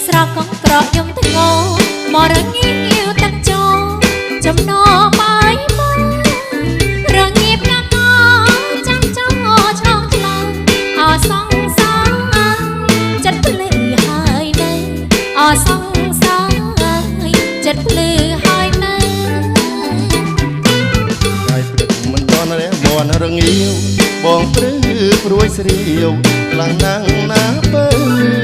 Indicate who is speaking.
Speaker 1: ស្រកកងក្រក់ខ្ញុំទាំងងមករងាវទាំងចោចំណោបាយមករងាបណាកចាំចោឆ្លងឆ្លងអសងសាចិត្តភ្លឺហើយនៅអសងសាចិត្តភ្លឺហើយនៅ
Speaker 2: ហើយព្រឹកមិនតន់រះមន់រងាវបងព្រឺព្រួយស្រាវខ្លាំងណាស់ណាស់បើ